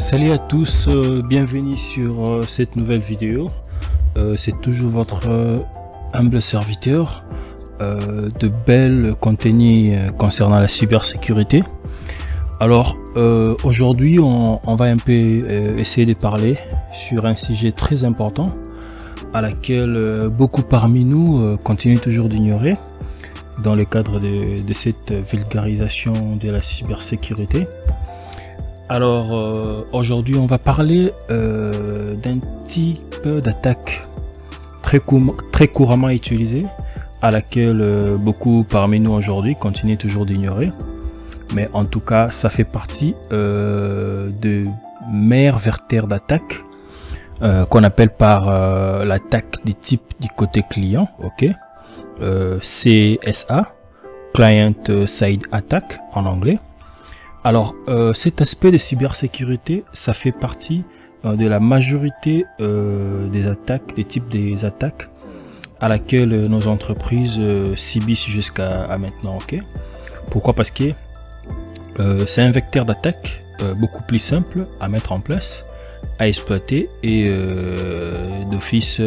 Salut à tous, bienvenue sur cette nouvelle vidéo. C'est toujours votre humble serviteur de belles contenus concernant la cybersécurité. Alors aujourd'hui on va un peu essayer de parler sur un sujet très important à laquelle beaucoup parmi nous continuent toujours d'ignorer dans le cadre de cette vulgarisation de la cybersécurité. Alors aujourd'hui on va parler d'un type d'attaque très couramment utilisée à laquelle beaucoup parmi nous aujourd'hui continuent toujours d'ignorer, mais en tout cas ça fait partie de meilleurs vecteurs d'attaque qu'on appelle par l'attaque de type du côté client, ok, CSA, Client Side Attack en anglais. Alors cet aspect de cybersécurité, ça fait partie de la majorité des attaques, des types des attaques à laquelle nos entreprises subissent jusqu'à maintenant, ok. Pourquoi? Parce que c'est un vecteur d'attaque beaucoup plus simple à mettre en place, à exploiter, et d'office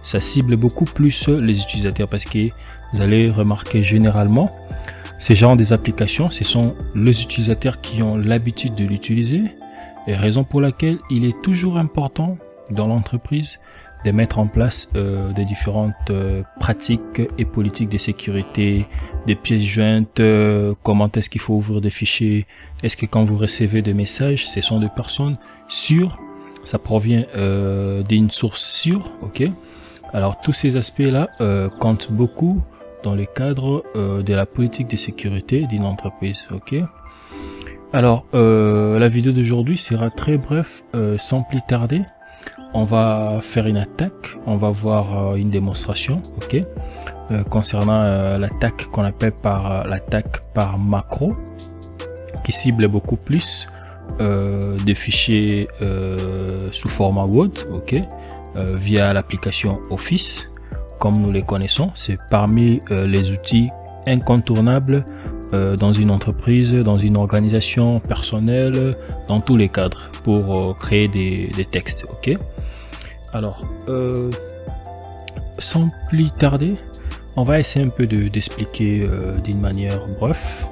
ça cible beaucoup plus les utilisateurs, parce que vous allez remarquer généralement ces genres des applications, ce sont les utilisateurs qui ont l'habitude de l'utiliser, et raison pour laquelle il est toujours important dans l'entreprise de mettre en place des différentes pratiques et politiques de sécurité, des pièces jointes, comment est-ce qu'il faut ouvrir des fichiers, est-ce que quand vous recevez des messages, ce sont des personnes sûres, ça provient d'une source sûre, ok. Alors tous ces aspects-là comptent beaucoup dans le cadre de la politique de sécurité d'une entreprise, ok. Alors la vidéo d'aujourd'hui sera très bref, sans plus tarder. On va faire une attaque, on va voir une démonstration, ok, concernant l'attaque qu'on appelle par l'attaque par macro, qui cible beaucoup plus des fichiers sous format Word, ok, via l'application Office. Comme nous les connaissons, c'est parmi les outils incontournables dans une entreprise, dans une organisation personnelle, dans tous les cadres, pour créer des textes, ok. Alors, sans plus tarder, on va essayer un peu d'expliquer d'une manière bref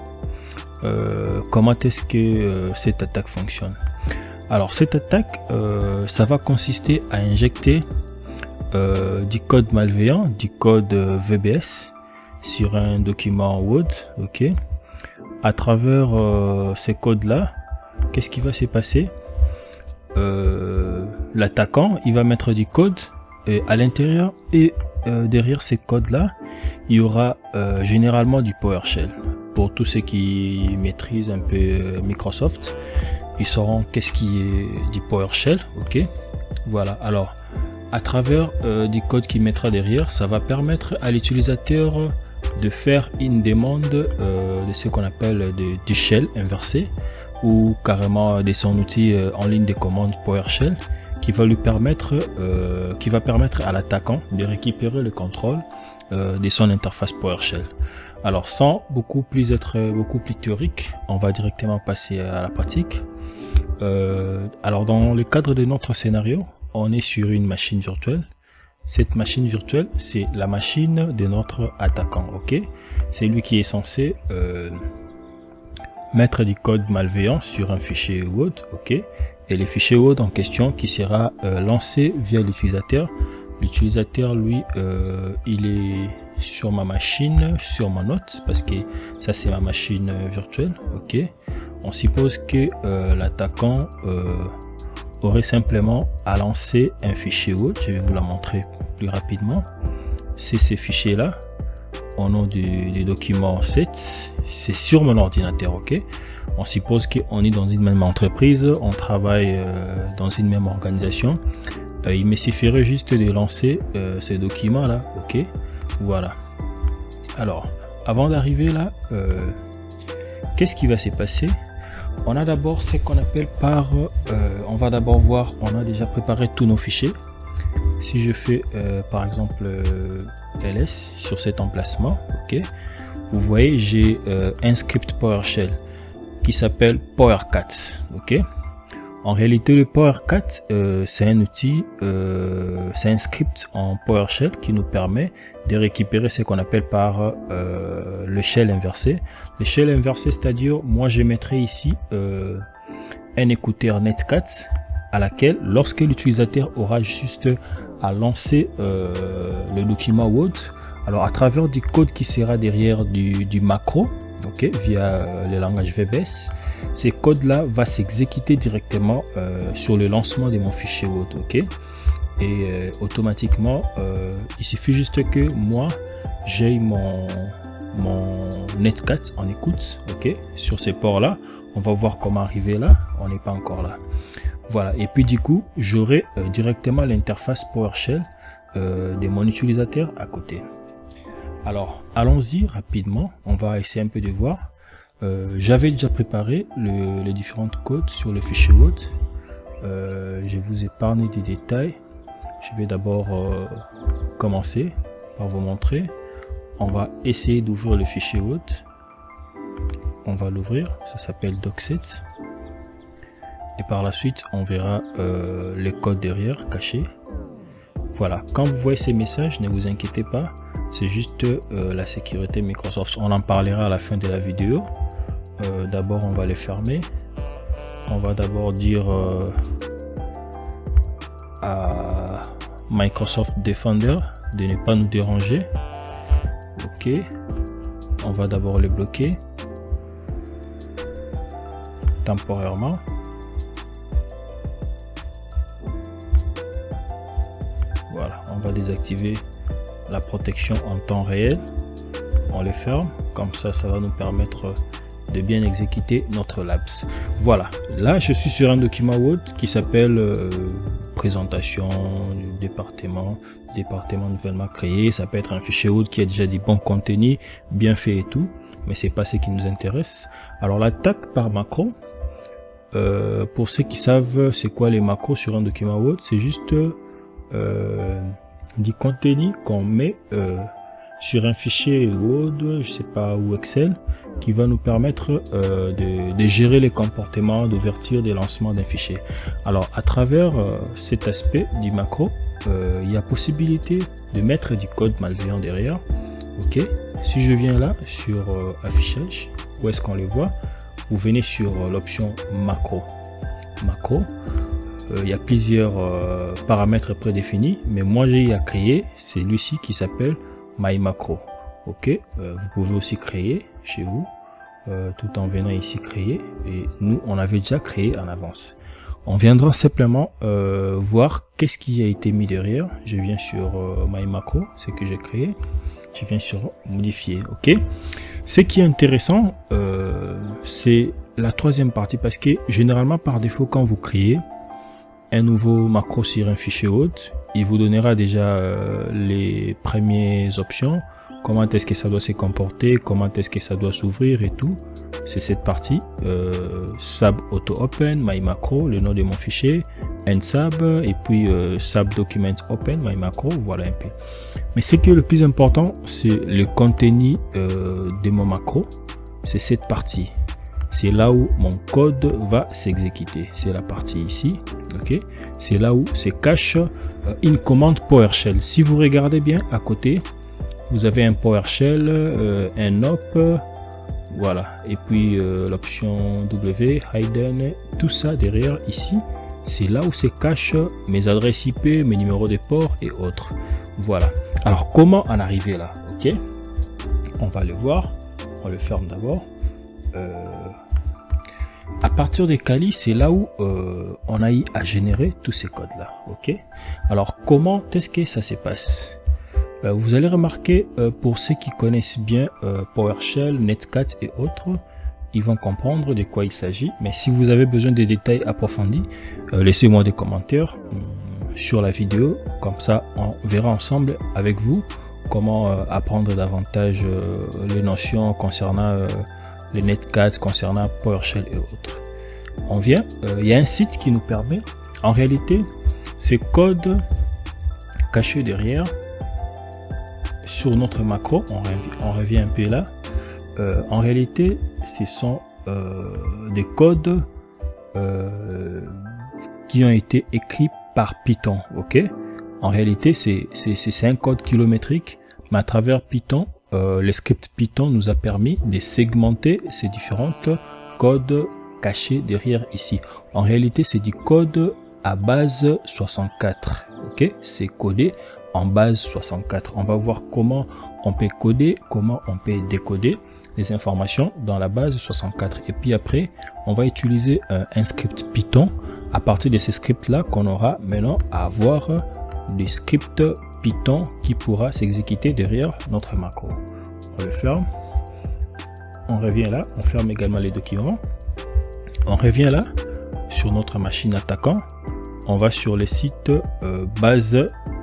comment est-ce que cette attaque fonctionne. Alors, cette attaque, ça va consister à injecter du code malveillant, du code VBS sur un document Word, ok. À travers ces codes là, qu'est-ce qui va se passer? L'attaquant, il va mettre du code à l'intérieur, et derrière ces codes là, il y aura généralement du PowerShell. Pour tous ceux qui maîtrisent un peu Microsoft, ils sauront qu'est-ce qui est du PowerShell, ok. Voilà, alors à travers du code qu'il mettra derrière, ça va permettre à l'utilisateur de faire une demande de ce qu'on appelle du shell inversé, ou carrément de son outil en ligne de commande PowerShell, qui va lui permettre, à l'attaquant de récupérer le contrôle de son interface PowerShell. Alors sans beaucoup plus théorique, on va directement passer à la pratique. Alors dans le cadre de notre scénario, on est sur une machine virtuelle. Cette machine virtuelle, c'est la machine de notre attaquant, ok. C'est lui qui est censé mettre du code malveillant sur un fichier Word, ok. Et le fichier Word en question qui sera lancé via l'utilisateur. L'utilisateur, lui, il est sur ma machine, sur ma note, parce que ça c'est ma machine virtuelle, ok. On suppose que l'attaquant aurait simplement à lancer un fichier Word. Je vais vous la montrer plus rapidement. C'est ces fichiers là au nom du document 7. C'est sur mon ordinateur, ok. On suppose qu'on est dans une même entreprise, on travaille dans une même organisation. Il me suffirait juste de lancer ces documents là, ok. Voilà. Alors avant d'arriver là, qu'est-ce qui va se passer? On a d'abord ce qu'on appelle par on va d'abord voir, on a déjà préparé tous nos fichiers. Si je fais par exemple ls sur cet emplacement, ok, vous voyez j'ai un script PowerShell qui s'appelle PowerCat, ok. En réalité, le PowerCat, c'est un outil, c'est un script en PowerShell qui nous permet de récupérer ce qu'on appelle par le shell inversé. Le shell inversé, c'est-à-dire, moi je mettrai ici un écouteur Netcat à laquelle, lorsque l'utilisateur aura juste à lancer le document Word, alors à travers du code qui sera derrière du macro, ok, via le langage VBS, ces codes là va s'exécuter directement sur le lancement de mon fichier Word, ok, et automatiquement il suffit juste que moi j'ai mon Netcat en écoute, ok, sur ces ports là. On va voir comment arriver là, on n'est pas encore là. Voilà, et puis du coup j'aurai directement l'interface PowerShell de mon utilisateur à côté. Alors allons-y rapidement, on va essayer un peu de voir. J'avais déjà préparé les différents codes sur le fichier Word. Je vous épargne des détails. Je vais d'abord commencer par vous montrer. On va essayer d'ouvrir le fichier Word. On va l'ouvrir, ça s'appelle docset. Et par la suite, on verra les codes derrière cachés. Voilà, quand vous voyez ces messages, ne vous inquiétez pas, c'est juste la sécurité Microsoft. On en parlera à la fin de la vidéo. D'abord, on va les fermer. On va d'abord dire à Microsoft Defender de ne pas nous déranger. Ok, on va d'abord les bloquer temporairement. Voilà, on va désactiver la protection en temps réel. On les ferme, comme ça, ça va nous permettre de bien exécuter notre labs. Voilà, là je suis sur un document Word qui s'appelle présentation du département nouvellement créé. Ça peut être un fichier Word qui a déjà des bons contenus, bien fait et tout, mais c'est pas ce qui nous intéresse. Alors l'attaque par macro, pour ceux qui savent c'est quoi les macros sur un document Word, c'est juste du contenu qu'on met sur un fichier Word, je sais pas, ou Excel, qui va nous permettre de gérer les comportements d'ouverture des lancements d'un fichier. Alors à travers cet aspect du macro, il y a possibilité de mettre du code malveillant derrière. Ok, si je viens là sur affichage, où est-ce qu'on les voit, vous venez sur l'option macro. Il y a plusieurs paramètres prédéfinis, mais moi j'ai à créer celui-ci qui s'appelle My Macro. Ok, vous pouvez aussi créer chez vous tout en venant ici créer, et nous on avait déjà créé en avance. On viendra simplement voir qu'est-ce qui a été mis derrière. Je viens sur My Macro, ce que j'ai créé, je viens sur modifier. Ok, ce qui est intéressant, c'est la troisième partie, parce que généralement par défaut quand vous créez un nouveau macro sur un fichier Word, il vous donnera déjà les premières options, comment est-ce que ça doit se comporter, comment est-ce que ça doit s'ouvrir et tout. C'est cette partie, sab auto open, my macro, le nom de mon fichier, nsab, et puis sab document open, my macro, voilà un peu. Mais ce qui est le plus important, c'est le contenu de mon macro, c'est cette partie. C'est là où mon code va s'exécuter. C'est la partie ici. Ok, c'est là où se cache une commande PowerShell. Si vous regardez bien à côté, vous avez un PowerShell, un op, voilà, et puis l'option W, hidden, tout ça derrière ici. C'est là où se cachent mes adresses IP, mes numéros de port et autres. Voilà. Alors comment en arriver là? Ok, on va le voir. On le ferme d'abord. À partir des Kali, c'est là où on a eu à générer tous ces codes là. Ok, alors comment est-ce que ça se passe? Vous allez remarquer, pour ceux qui connaissent bien PowerShell, Netcat et autres, ils vont comprendre de quoi il s'agit. Mais si vous avez besoin de détails approfondis, laissez-moi des commentaires sur la vidéo, comme ça on verra ensemble avec vous comment apprendre davantage les notions concernant les Netcat, concernant PowerShell et autres. On vient, il y a un site qui nous permet, en réalité, ces codes cachés derrière, sur notre macro, on revient un peu là, en réalité, ce sont des codes qui ont été écrits par Python, ok? En réalité, c'est un code kilométrique, mais à travers Python, le script Python nous a permis de segmenter ces différentes codes cachés derrière ici. En réalité, c'est du code à base 64, ok? C'est codé en base 64. On va voir comment on peut coder, comment on peut décoder les informations dans la base 64. Et puis après, on va utiliser un script Python. À partir de ces scripts là qu'on aura maintenant à avoir des scripts Python qui pourra s'exécuter derrière notre macro. On le ferme. On revient là. On ferme également les documents. On revient là sur notre machine attaquant. On va sur le site base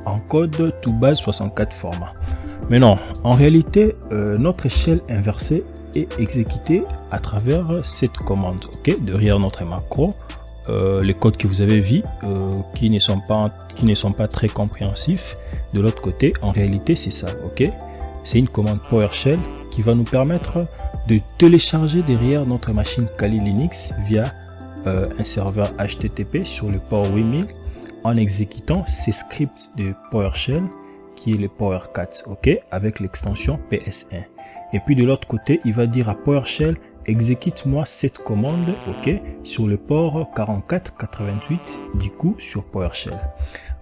en code to base 64 format. Maintenant, en réalité, notre shell inversée est exécutée à travers cette commande, ok, derrière notre macro. Les codes que vous avez vus qui ne sont pas très compréhensifs de l'autre côté, en réalité c'est ça, ok. C'est une commande PowerShell qui va nous permettre de télécharger derrière notre machine Kali Linux via un serveur HTTP sur le port 8000 en exécutant ces scripts de PowerShell qui est le PowerCat, ok, avec l'extension PS1. Et puis de l'autre côté, il va dire à PowerShell exécute-moi cette commande, ok, sur le port 4488 du coup sur PowerShell.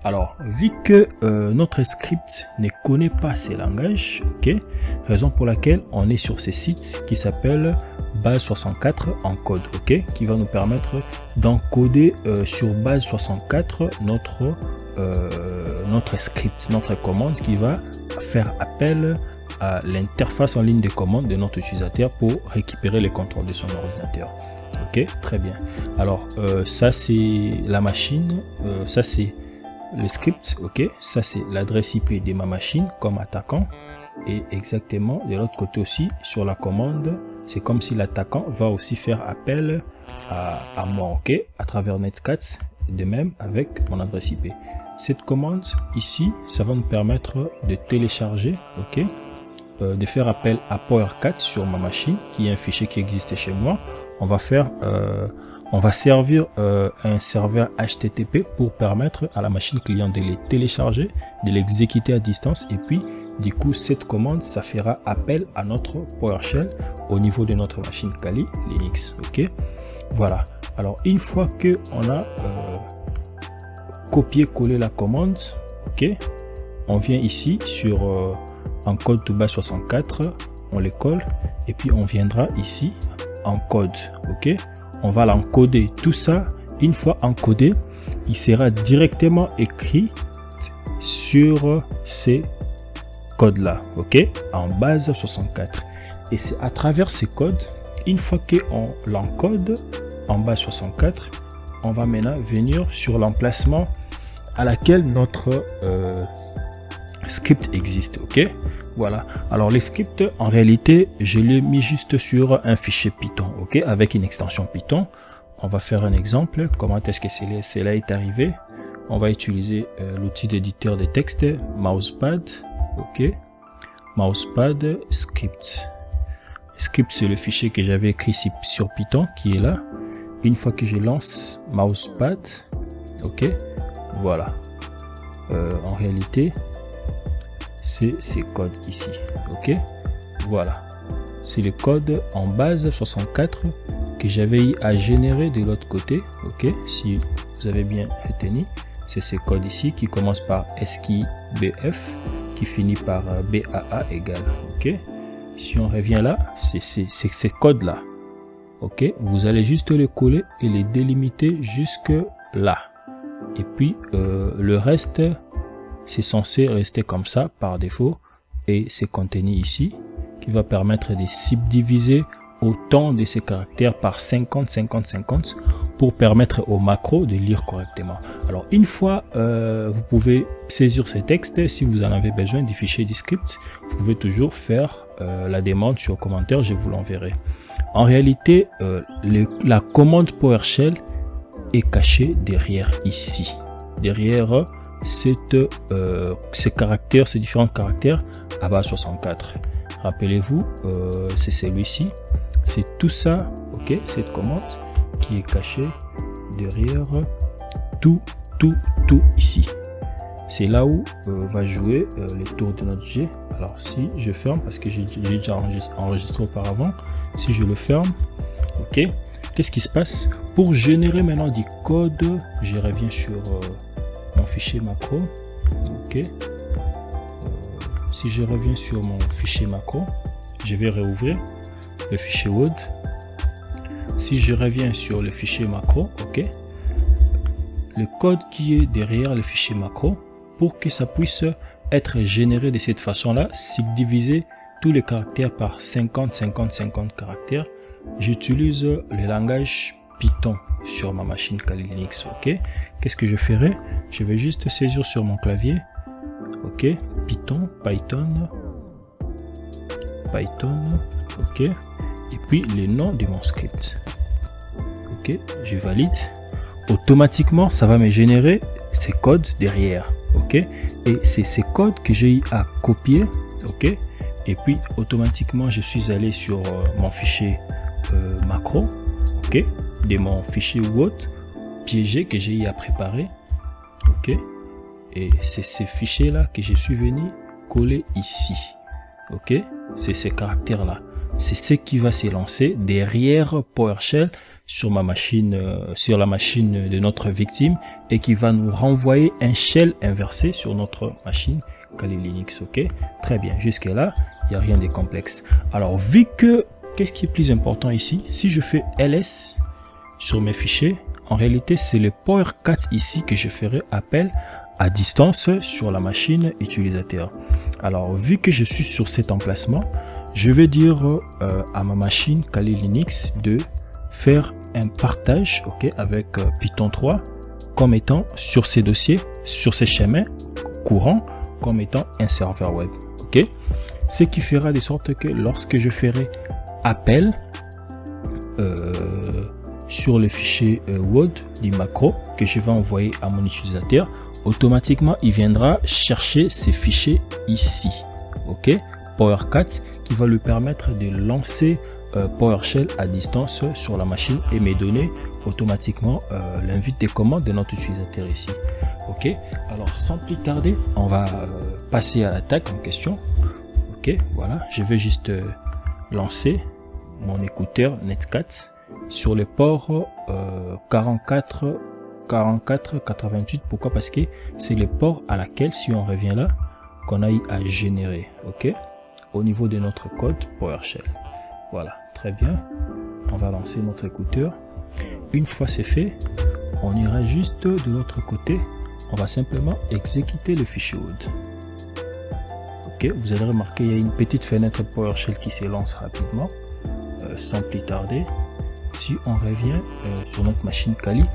Alors, vu que notre script ne connaît pas ces langages, ok, raison pour laquelle on est sur ces sites qui s'appellent base 64 en code, ok, qui va nous permettre d'encoder sur base 64 notre script, notre commande qui va faire appel à l'interface en ligne de commande de notre utilisateur pour récupérer les contrôles de son ordinateur. Ok, très bien. Alors ça c'est la machine, ça c'est le script, ok, ça c'est l'adresse IP de ma machine comme attaquant, et exactement de l'autre côté aussi sur la commande, c'est comme si l'attaquant va aussi faire appel à moi, ok, à travers Netcat, de même avec mon adresse IP. Cette commande ici, ça va nous permettre de télécharger, ok, de faire appel à PowerCat sur ma machine, qui est un fichier qui existe chez moi. On va servir un serveur HTTP pour permettre à la machine client de les télécharger, de l'exécuter à distance, et puis du coup cette commande ça fera appel à notre PowerShell au niveau de notre machine Kali Linux, ok. Voilà, alors une fois que on a copié-collé la commande, ok, on vient ici sur en code to base 64, on les colle et puis on viendra ici en code, ok. On va l'encoder, tout ça une fois encodé, il sera directement écrit sur ces codes là, ok, en base 64. Et c'est à travers ces codes, une fois qu'on l'encode en base 64, on va maintenant venir sur l'emplacement à laquelle notre script existe, ok. Voilà, alors les scripts en réalité je l'ai mis juste sur un fichier Python, ok, avec une extension Python. On va faire un exemple, comment est-ce que cela est arrivé. On va utiliser l'outil d'éditeur de texte Mousepad, ok, Mousepad script. Script c'est le fichier que j'avais écrit sur Python qui est là. Une fois que je lance Mousepad, ok, voilà, en réalité c'est ces codes ici, ok, voilà, c'est le code en base 64 que j'avais eu à générer de l'autre côté, ok. Si vous avez bien retenu, c'est ces codes ici qui commencent par SKIBF qui finit par BAA égale, ok. Si on revient là, c'est ces codes là, ok, vous allez juste les coller et les délimiter jusque là, et puis le reste c'est censé rester comme ça par défaut, et c'est contenu ici qui va permettre de subdiviser autant de ces caractères par 50 50 50 pour permettre au macro de lire correctement. Alors une fois vous pouvez saisir ces textes, si vous en avez besoin du fichier du script, vous pouvez toujours faire la demande sur commentaire, je vous l'enverrai. En réalité la commande PowerShell est cachée derrière ici, derrière ces différents caractères à base 64. Rappelez-vous, c'est celui-ci, c'est tout ça, ok, cette commande qui est cachée derrière tout ici. C'est là où va jouer les tours de notre G. Alors si je ferme, parce que j'ai déjà enregistré auparavant, si je le ferme, ok, qu'est-ce qui se passe? Pour générer maintenant du code, je reviens sur mon fichier macro, ok. Si je reviens sur mon fichier macro, je vais réouvrir le fichier Word. Si je reviens sur le fichier macro, ok, le code qui est derrière le fichier macro, pour que ça puisse être généré de cette façon-là, c'est diviser tous les caractères par 50 caractères. J'utilise le langage Python sur ma machine Kali Linux, ok. Qu'est-ce que je ferai? Je vais juste saisir sur mon clavier, ok, Python, ok, et puis le nom de mon script, ok, je valide. Automatiquement, ça va me générer ces codes derrière, ok, et c'est ces codes que j'ai eu à copier, ok, et puis automatiquement, je suis allé sur mon fichier macro, ok, de mon fichier Word piégé que j'ai eu à préparer, ok, et c'est ces fichiers là que je suis venu coller ici, ok, c'est ces caractères là, c'est ce qui va s'élancer derrière PowerShell sur ma machine, sur la machine de notre victime, et qui va nous renvoyer un shell inversé sur notre machine Kali Linux, ok. Très bien, jusque là il n'y a rien de complexe. Alors vu que, qu'est-ce qui est plus important ici, si je fais ls sur mes fichiers, en réalité c'est le PowerCat ici que je ferai appel à distance sur la machine utilisateur. Alors vu que je suis sur cet emplacement, je vais dire à ma machine Kali Linux de faire un partage, ok, avec Python 3 comme étant sur ces dossiers, sur ces chemins courants, comme étant un serveur web, ok. Ce qui fera de sorte que lorsque je ferai appel sur le fichier Word du macro que je vais envoyer à mon utilisateur, automatiquement il viendra chercher ces fichiers ici, ok, PowerCat, qui va lui permettre de lancer PowerShell à distance sur la machine et me donner automatiquement l'invite des commandes de notre utilisateur ici, ok. Alors sans plus tarder, on va passer à l'attaque en question, ok. Voilà, je vais juste lancer mon écouteur Netcat sur le port 4488. Pourquoi? Parce que c'est le port à laquelle, si on revient là, qu'on a eu à générer, ok, au niveau de notre code PowerShell. Voilà, très bien. On va lancer notre écouteur. Une fois c'est fait, on ira juste de l'autre côté. On va simplement exécuter le fichier Word. Ok, vous allez remarquer, il y a une petite fenêtre PowerShell qui s'élance rapidement. Sans plus tarder, si on revient sur notre machine Kali,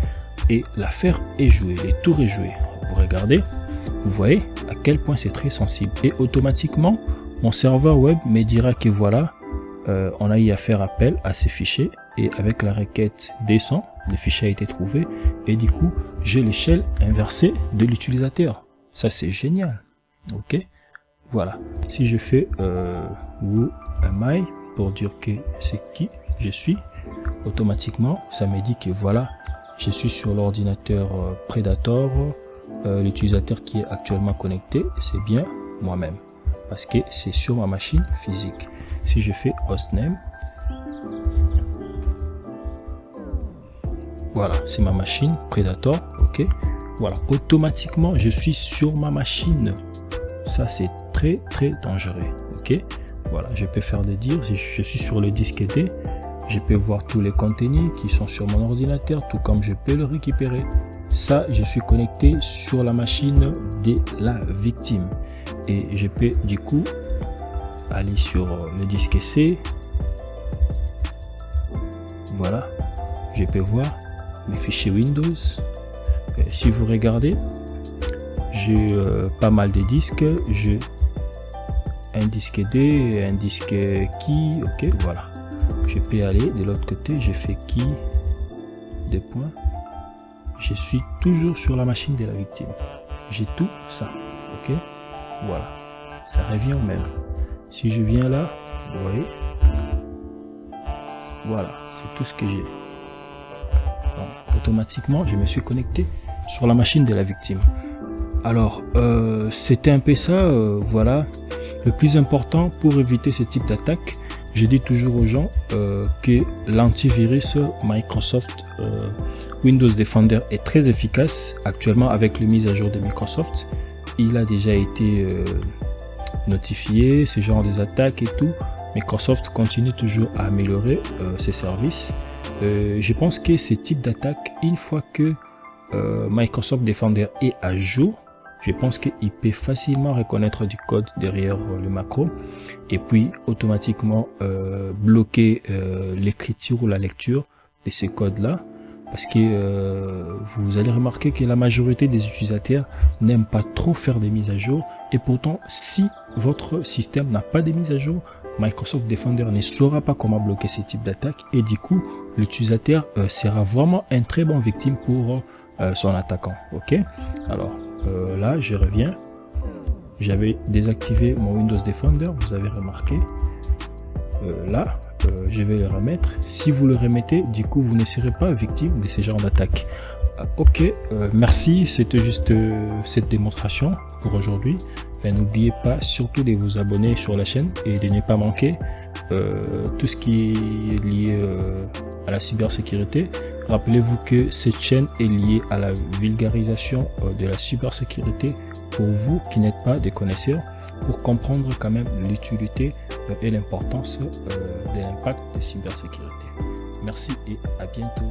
et l'affaire est jouée, le tour est joué. Vous regardez, vous voyez à quel point c'est très sensible. Et automatiquement, mon serveur web me dira que voilà, on a eu à faire appel à ces fichiers, et avec la requête descend, le fichier a été trouvé, et du coup j'ai l'échelle inversée de l'utilisateur. Ça c'est génial, ok. Voilà, si je fais who am I pour dire que c'est qui je suis, automatiquement ça me dit que voilà, je suis sur l'ordinateur Predator, l'utilisateur qui est actuellement connecté c'est bien moi-même, parce que c'est sur ma machine physique. Si je fais hostname, voilà, c'est ma machine Predator, ok. Voilà, automatiquement je suis sur ma machine. Ça c'est très dangereux, ok. Voilà, je peux faire des dires. Si je suis sur le disque D, je peux voir tous les contenus qui sont sur mon ordinateur, tout comme je peux le récupérer. Ça, je suis connecté sur la machine de la victime, et je peux du coup aller sur le disque C. Voilà, je peux voir mes fichiers Windows. Si vous regardez, j'ai pas mal de disques. J'ai un disque D, un disque key, ok, voilà. Je peux aller de l'autre côté, j'ai fait key, deux points. Je suis toujours sur la machine de la victime. J'ai tout ça, ok, voilà. Ça revient au même. Si je viens là, vous voyez, voilà, c'est tout ce que j'ai. Donc, automatiquement, je me suis connecté sur la machine de la victime. Alors, c'était un peu ça, voilà. Le plus important pour éviter ce type d'attaque, je dis toujours aux gens que l'antivirus Microsoft Windows Defender est très efficace actuellement avec les mises à jour de Microsoft. Il a déjà été notifié, ce genre des attaques et tout. Microsoft continue toujours à améliorer ses services. Je pense que ce type d'attaque, une fois que Microsoft Defender est à jour, je pense qu'il peut facilement reconnaître du code derrière le macro et puis automatiquement bloquer l'écriture ou la lecture de ces codes-là. Parce que vous allez remarquer que la majorité des utilisateurs n'aiment pas trop faire des mises à jour. Et pourtant, si votre système n'a pas de mises à jour, Microsoft Defender ne saura pas comment bloquer ce type d'attaque. Et du coup, l'utilisateur sera vraiment un très bon victime pour son attaquant. Ok, alors là, je reviens. J'avais désactivé mon Windows Defender, vous avez remarqué. Là, je vais le remettre. Si vous le remettez, du coup, vous ne serez pas victime de ce genre d'attaque. Ok, merci. C'était juste cette démonstration pour aujourd'hui. N'oubliez pas surtout de vous abonner sur la chaîne et de ne pas manquer tout ce qui est lié à la cybersécurité. Rappelez-vous que cette chaîne est liée à la vulgarisation de la cybersécurité pour vous qui n'êtes pas des connaisseurs, pour comprendre quand même l'utilité et l'importance de l'impact de cybersécurité. Merci et à bientôt.